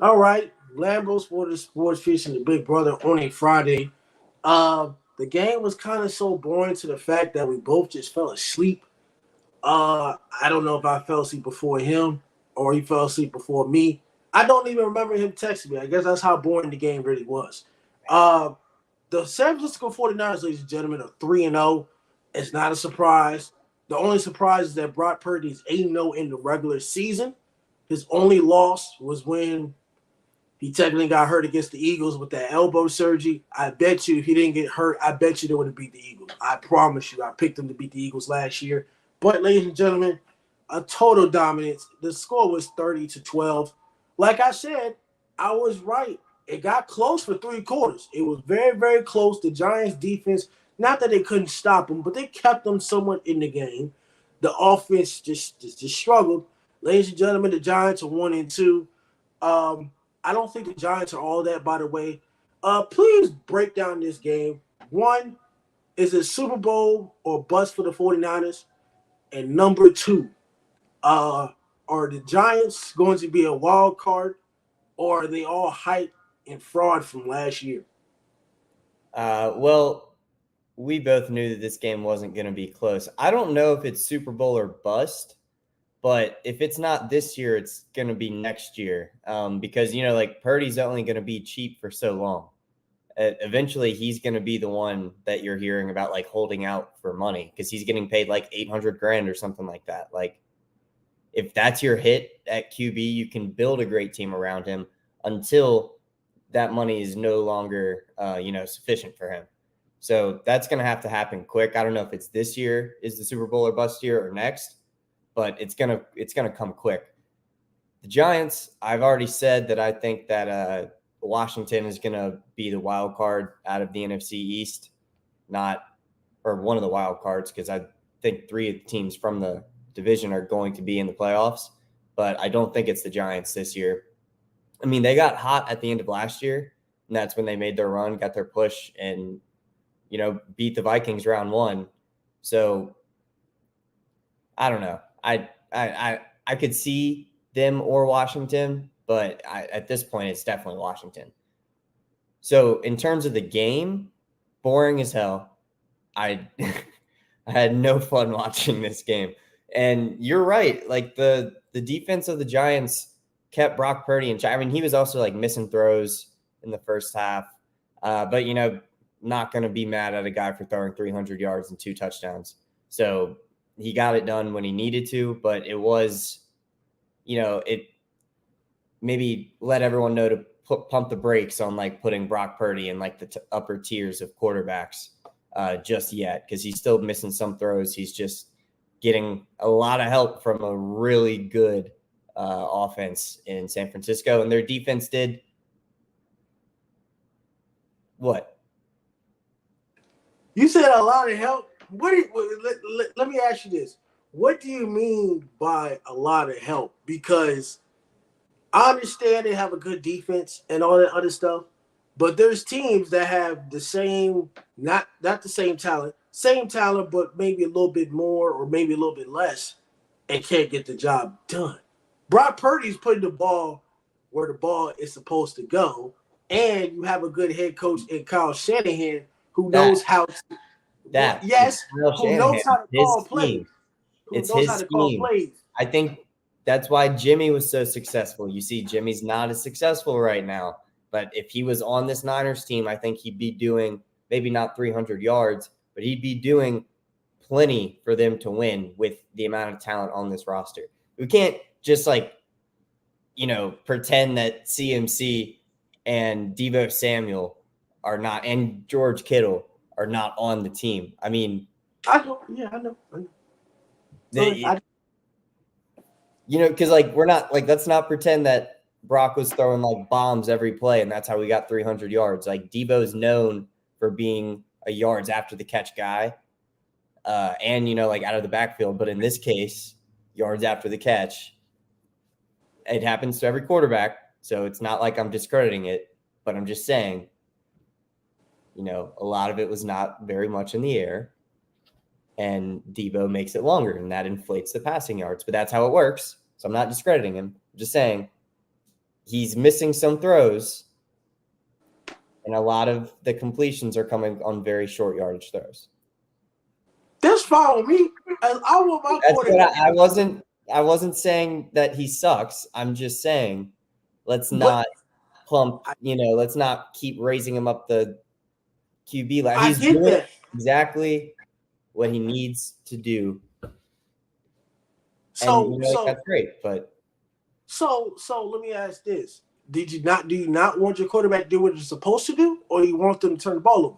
All right, Lambo Sports featuring the Big Brother on a Friday. The game was kind of so boring to the fact that we both just fell asleep. I don't know if I fell asleep before him or he fell asleep before me. I don't even remember him texting me. I guess that's how boring the game really was. Uh, the San Francisco 49ers, ladies and gentlemen, are 3-0. It's not a surprise. The only surprise is that Brock Purdy is 8-0 in the regular season. His only loss was when he technically got hurt against the Eagles with that elbow surgery. I bet you if he didn't get hurt, I bet you they would have beat the Eagles. I promise you. I picked them to beat the Eagles last year. But, ladies and gentlemen, a total dominance. The score was 30-12. Like I said, I was right. It got close for 3 quarters. It was very, very close. The Giants' defense, not that they couldn't stop them, but they kept them somewhat in the game. The offense just struggled. Ladies and gentlemen, the Giants are 1-2. Um, I don't think the Giants are all that, by the way. Please break down this game. One, is it Super Bowl or bust for the 49ers? And number two, uh, are the Giants going to be a wild card or are they all hype and fraud from last year? Well, we both knew that this game wasn't going to be close. I don't know if it's Super Bowl or bust, but if it's not this year, it's going to be next year. Because, like Purdy's only going to be cheap for so long. Eventually, he's going to be the one that you're hearing about, like holding out for money because he's getting paid like $800,000 or something like that. Like, if that's your hit at QB, you can build a great team around him until that money is no longer, sufficient for him. So that's going to have to happen quick. I don't know if it's this year is the Super Bowl or bust year or next, but it's gonna come quick. The Giants, I've already said that I think that Washington is going to be the wild card out of the NFC East, or one of the wild cards, because I think 3 of the teams from the division are going to be in the playoffs, but I don't think it's the Giants this year. I mean, they got hot at the end of last year, and that's when they made their run, got their push, and, beat the Vikings round 1. So I don't know. I could see them or Washington, but at this point, it's definitely Washington. So in terms of the game, boring as hell. I had no fun watching this game. And you're right. Like the defense of the Giants kept Brock Purdy in check. I mean, he was also like missing throws in the first half. But, not going to be mad at a guy for throwing 300 yards and 2 touchdowns. So he got it done when he needed to, but it was, it maybe let everyone know to pump the brakes on like putting Brock Purdy in like the upper tiers of quarterbacks just yet, because he's still missing some throws. He's just getting a lot of help from a really good offense in San Francisco, and their defense did what? You said a lot of help. Let me ask you this. What do you mean by a lot of help? Because I understand they have a good defense and all that other stuff, but there's teams that have the same, not the same talent, but maybe a little bit more or maybe a little bit less, and can't get the job done. Brock Purdy's putting the ball where the ball is supposed to go, and you have a good head coach in Kyle Shanahan who knows how to. Who knows how to call plays. It's his scheme. I think that's why Jimmy was so successful. You see, Jimmy's not as successful right now. But if he was on this Niners team, I think he'd be doing maybe not 300 yards, but he'd be doing plenty for them to win with the amount of talent on this roster. We can't just pretend that CMC and Deebo Samuel are not, and George Kittle are not on the team. I mean, I know. Yeah, I know. Because we're not let's not pretend that Brock was throwing like bombs every play and that's how we got 300 yards. Like Deebo's known for being a yards after the catch guy, and out of the backfield. But in this case, yards after the catch. It happens to every quarterback, so it's not like I'm discrediting it, but I'm just saying, a lot of it was not very much in the air, and Deebo makes it longer, and that inflates the passing yards. But that's how it works, so I'm not discrediting him. I'm just saying he's missing some throws, and a lot of the completions are coming on very short yardage throws. That's fine with me. I want my That's quarterback. what I wasn't saying that he sucks. I'm just saying let's not pump, let's not keep raising him up the QB line. He's doing exactly what he needs to do. So that's great, but so let me ask this. Do you not want your quarterback to do what you're supposed to do, or you want them to turn the ball over?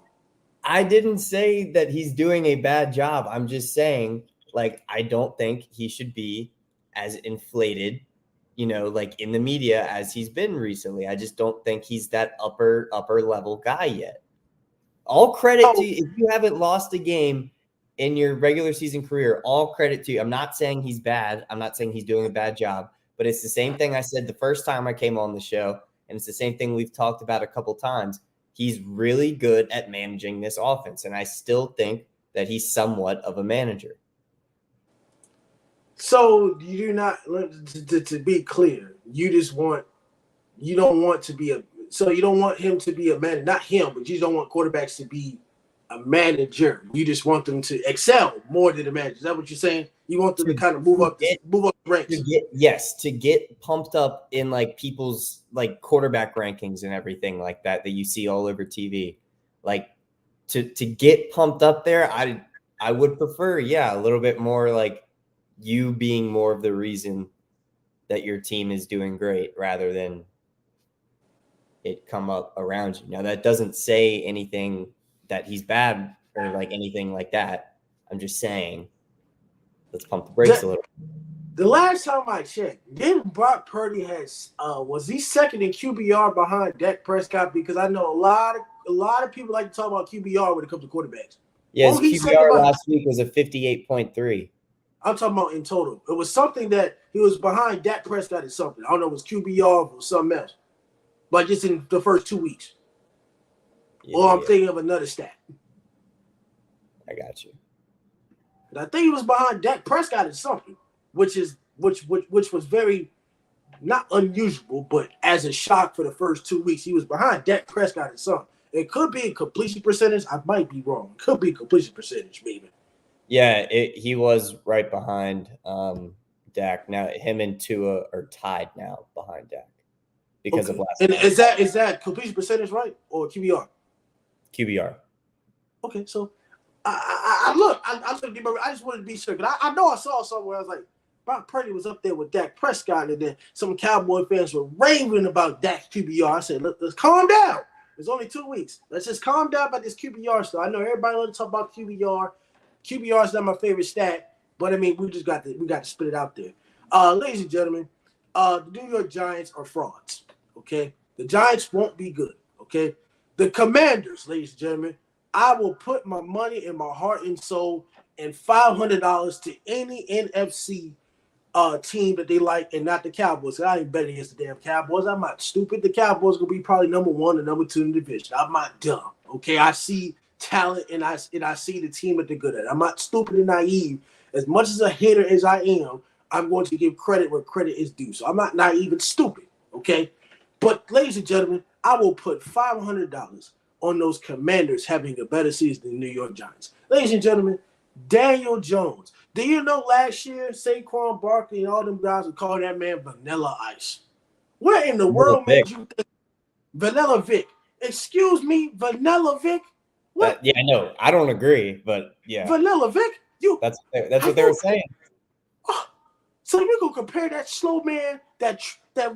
I didn't say that he's doing a bad job. I'm just saying, I don't think he should be as inflated, like in the media as he's been recently. I just don't think he's that upper level guy yet. All credit to you. If you haven't lost a game in your regular season career, all credit to you. I'm not saying he's bad. I'm not saying he's doing a bad job, but it's the same thing I said the first time I came on the show. And it's the same thing we've talked about a couple times. He's really good at managing this offense. And I still think that he's somewhat of a manager. So you do not, to be clear, you don't want him to be a manager, not him, but you don't want quarterbacks to be a manager. You just want them to excel more than a manager. Is that what you're saying? You want them to kind of move up the ranks. To get pumped up in people's quarterback rankings and everything like that you see all over TV. To get pumped up there, I would prefer, a little bit more you being more of the reason that your team is doing great rather than it come up around you. Now that doesn't say anything that he's bad or anything like that. I'm just saying, let's pump the brakes a little. The last time I checked, didn't Brock Purdy was he second in QBR behind Dak Prescott? Because I know a lot of people like to talk about QBR when it comes to quarterbacks. Yes, QBR last week was a 58.3. I'm talking about in total. It was something that he was behind Dak Prescott or something. I don't know if it was QBR or something else. But just in the first 2 weeks. I'm thinking of another stat. I got you. And I think he was behind Dak Prescott or something, which was very not unusual, but as a shock for the first 2 weeks, he was behind Dak Prescott or something. It could be a completion percentage. I might be wrong. It could be a completion percentage, maybe. Yeah, he was right behind Dak. Now him and Tua are tied now behind Dak because of last. And is that completion percentage right or QBR? QBR. Okay, so I just wanted to be sure because I know I saw somewhere I was like, Brock Purdy was up there with Dak Prescott, and then some Cowboy fans were raving about Dak's QBR. I said, let's calm down. It's only 2 weeks. Let's just calm down about this QBR stuff. I know everybody loves to talk about QBR. QBR is not my favorite stat, but I mean we got to spit it out there. Ladies and gentlemen, the New York Giants are frauds. Okay, the Giants won't be good. Okay, the Commanders, ladies and gentlemen, I will put my money and my heart and soul and $500 to any NFC team that they like and not the Cowboys. I ain't betting against the damn Cowboys. I'm not stupid. The Cowboys gonna be probably number 1 and number 2 in the division. I'm not dumb. Okay, I see talent and I see the team that they're good at. I'm not stupid and naive. As much as a hater as I am, I'm going to give credit where credit is due. So I'm not naive and stupid. Okay, but ladies and gentlemen, I will put $500 on those Commanders having a better season than the New York Giants. Ladies and gentlemen, Daniel Jones. Do you know last year Saquon Barkley and all them guys would call that man Vanilla Ice? Where in the world made you think Vanilla Vic? Excuse me, Vanilla Vic? What? Yeah, no, I don't agree, but yeah. Vanilla Vic? That's what they were saying. So you gonna compare that slow man that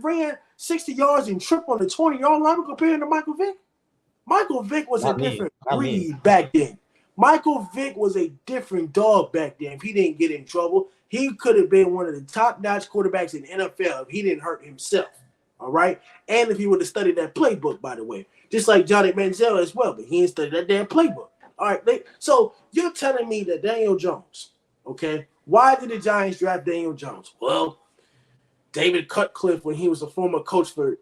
ran 60 yards and tripped on the 20-yard line comparing to Michael Vick? Michael Vick was a different breed back then. Michael Vick was a different dog back then. If he didn't get in trouble, he could have been one of the top-notch quarterbacks in the NFL if he didn't hurt himself. All right? And if he would have studied that playbook, by the way. Just like Johnny Manziel as well, but he didn't study that damn playbook. All right? So you're telling me that Daniel Jones, okay, why did the Giants draft Daniel Jones? Well, David Cutcliffe, when he was a former coach for,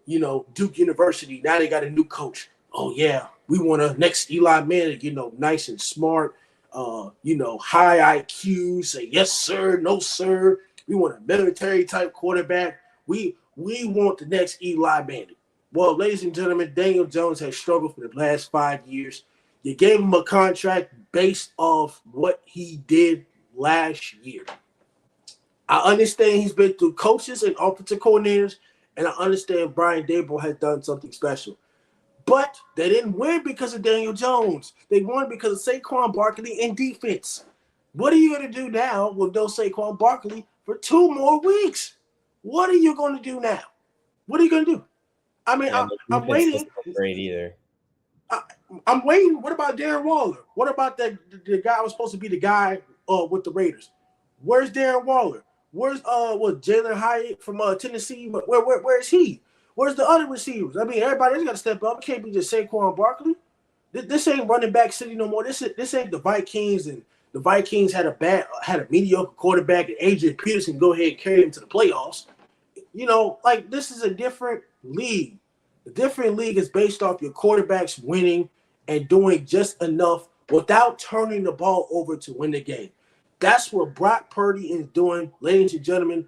Duke University, now they got a new coach. Oh, yeah, we want a next Eli Manning, nice and smart, high IQ, say yes, sir, no, sir. We want a military-type quarterback. We we want the next Eli Manning. Well, ladies and gentlemen, Daniel Jones has struggled for the last 5 years. You gave him a contract based off what he did last year. I understand he's been through coaches and offensive coordinators, and I understand Brian Daboll has done something special. But they didn't win because of Daniel Jones. They won because of Saquon Barkley and defense. What are you going to do now with no Saquon Barkley for 2 more weeks? What are you going to do now? What are you going to do? I mean, I'm waiting. Great either. I'm waiting. What about Darren Waller? What about the guy who was supposed to be the guy with the Raiders? Where's Darren Waller? Where's Jalen Hyatt from Tennessee? Where is he? Where's the other receivers? I mean, everybody's got to step up. It can't be just Saquon Barkley. This ain't running back city no more. This ain't the Vikings, and the Vikings had a mediocre quarterback, and Adrian Peterson go ahead and carry him to the playoffs. Like, this is a different league. The different league is based off your quarterbacks winning and doing just enough without turning the ball over to win the game. That's what Brock Purdy is doing. Ladies and gentlemen,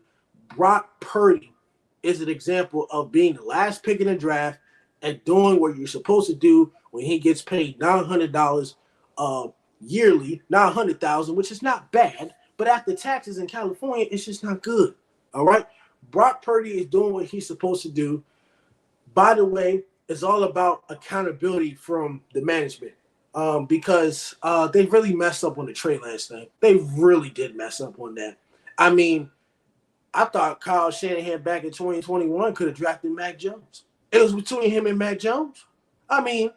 Brock Purdy is an example of being the last pick in the draft and doing what you're supposed to do when he gets paid $900 yearly, not $100,000, which is not bad. But after taxes in California, it's just not good. All right? Brock Purdy is doing what he's supposed to do. By the way, it's all about accountability from the management because they really messed up on the Trey Lance thing. They really did mess up on that. I mean, I thought Kyle Shanahan back in 2021 could have drafted Mac Jones. It was between him and Mac Jones. I mean,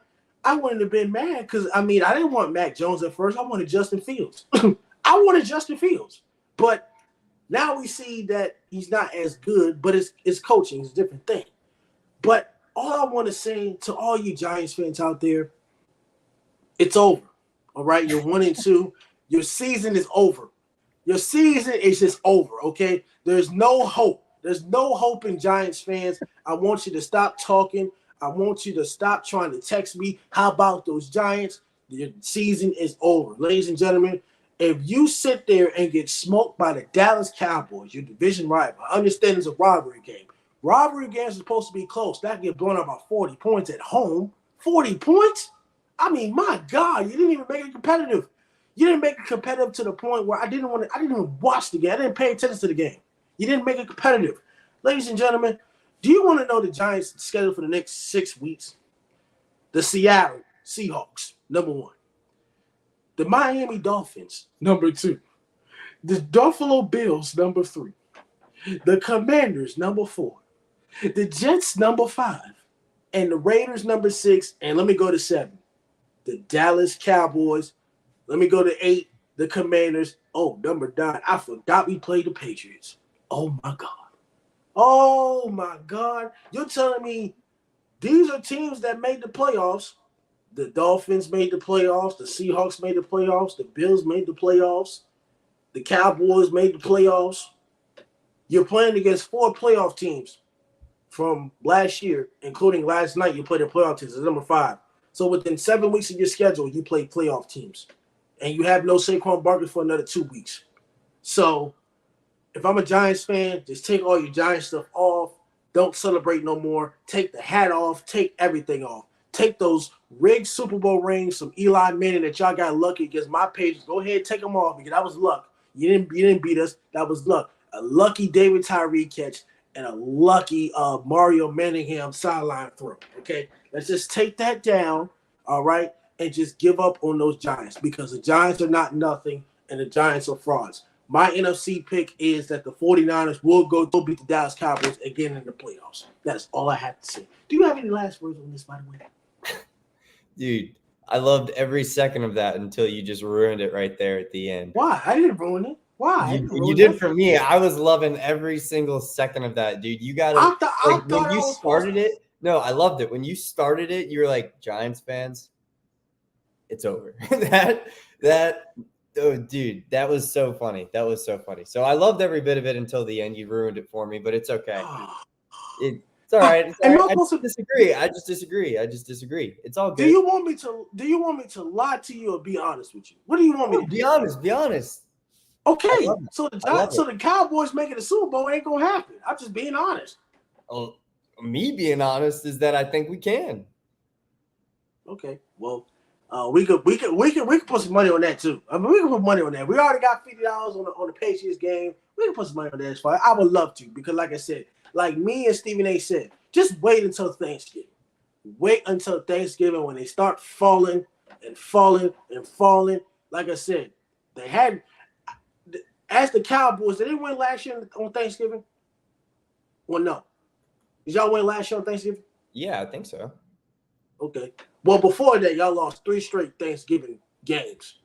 I wouldn't have been mad because, I didn't want Mac Jones at first. I wanted Justin Fields. I wanted Justin Fields. But now we see that he's not as good, but it's coaching. It's a different thing. But all I want to say to all you Giants fans out there, it's over. All right? You're 1-2. Your season is over. Your season is just over, okay? There's no hope. There's no hope in Giants fans. I want you to stop talking. I want you to stop trying to text me. How about those Giants? Your season is over. Ladies and gentlemen, if you sit there and get smoked by the Dallas Cowboys, your division rival, I understand it's a rivalry game. Rivalry games are supposed to be close. That get blown up by 40 points at home. 40 points? My God, you didn't even make it competitive. You didn't make it competitive to the point where I didn't even watch the game. I didn't pay attention to the game. You didn't make it competitive. Ladies and gentlemen, do you want to know the Giants' schedule for the next 6 weeks? The Seattle Seahawks, number 1. The Miami Dolphins, number 2. The Buffalo Bills, number 3. The Commanders, number 4. The Jets, number 5. And the Raiders, number 6. And let me go to 7. The Dallas Cowboys. Let me go to 8. The Commanders. Oh, number 9. I forgot we played the Patriots. Oh, my God. Oh, my God. You're telling me these are teams that made the playoffs. The Dolphins made the playoffs. The Seahawks made the playoffs. The Bills made the playoffs. The Cowboys made the playoffs. You're playing against 4 playoff teams from last year, including last night you played the playoff teams. It's number 5. So within 7 weeks of your schedule, you play playoff teams. And you have no Saquon Barkley for another 2 weeks. So if I'm a Giants fan, just take all your Giants stuff off. Don't celebrate no more. Take the hat off. Take everything off. Take those rigged Super Bowl rings from Eli Manning that y'all got lucky against my Patriots. Go ahead, take them off because that was luck. You didn't beat us. That was luck. A lucky David Tyree catch and a lucky Mario Manningham sideline throw. Okay, let's just take that down, all right, and just give up on those Giants because the Giants are not nothing and the Giants are frauds. My NFC pick is that the 49ers will go beat the Dallas Cowboys again in the playoffs. That's all I have to say. Do you have any last words on this, by the way? Dude, I loved every second of that until you just ruined it right there at the end. Why? I didn't ruin it. Why? You did for me. I was loving every single second of that, dude. You got to when you started it. No, I loved it. When you started it, you were like, Giants fans, it's over. Oh, dude, that was so funny. That was so funny. So I loved every bit of it until the end. You ruined it for me, but it's okay. It's all right. It's all right. I just disagree. It's all good. Do you want me to lie to you or be honest with you? What do you want me to do? Be honest. Okay. So the Cowboys making the Super Bowl ain't gonna happen. I'm just being honest. Me being honest is that I think we can. Okay, well, we could put some money on that too. I mean, we can put money on that. We already got $50 on the Patriots game. We can put some money on that as far. I would love to because, like I said, like me and Stephen A. said, just wait until Thanksgiving. Wait until Thanksgiving when they start falling and falling and falling. Like I said, they had as the Cowboys. Did they win last year on Thanksgiving? Well, no. Did y'all win last year on Thanksgiving? Yeah, I think so. Okay. Well, before that, y'all lost 3 straight Thanksgiving games.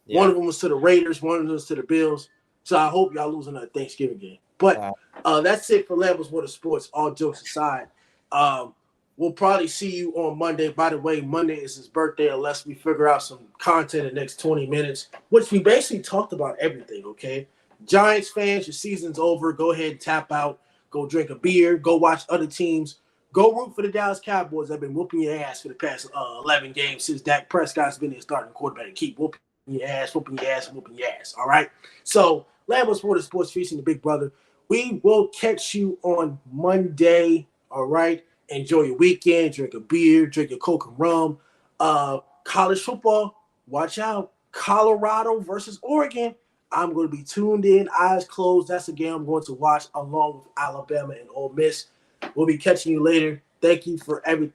Yeah. One of them was to the Raiders. One of them was to the Bills. So I hope y'all losing that Thanksgiving game. But that's it for Lambos Water Sports. All jokes aside, we'll probably see you on Monday. By the way, Monday is his birthday unless we figure out some content in the next 20 minutes, which we basically talked about everything, okay? Giants fans, your season's over. Go ahead and tap out. Go drink a beer. Go watch other teams. Go root for the Dallas Cowboys. I've been whooping your ass for the past 11 games since Dak Prescott's been there starting quarterback. Keep whooping your ass, whooping your ass, whooping your ass. All right? So, Lambo Water Sports featuring the big brother. We will catch you on Monday. All right? Enjoy your weekend. Drink a beer. Drink your Coke and rum. College football. Watch out. Colorado versus Oregon. I'm going to be tuned in, eyes closed. That's a game I'm going to watch along with Alabama and Ole Miss. We'll be catching you later. Thank you for everything.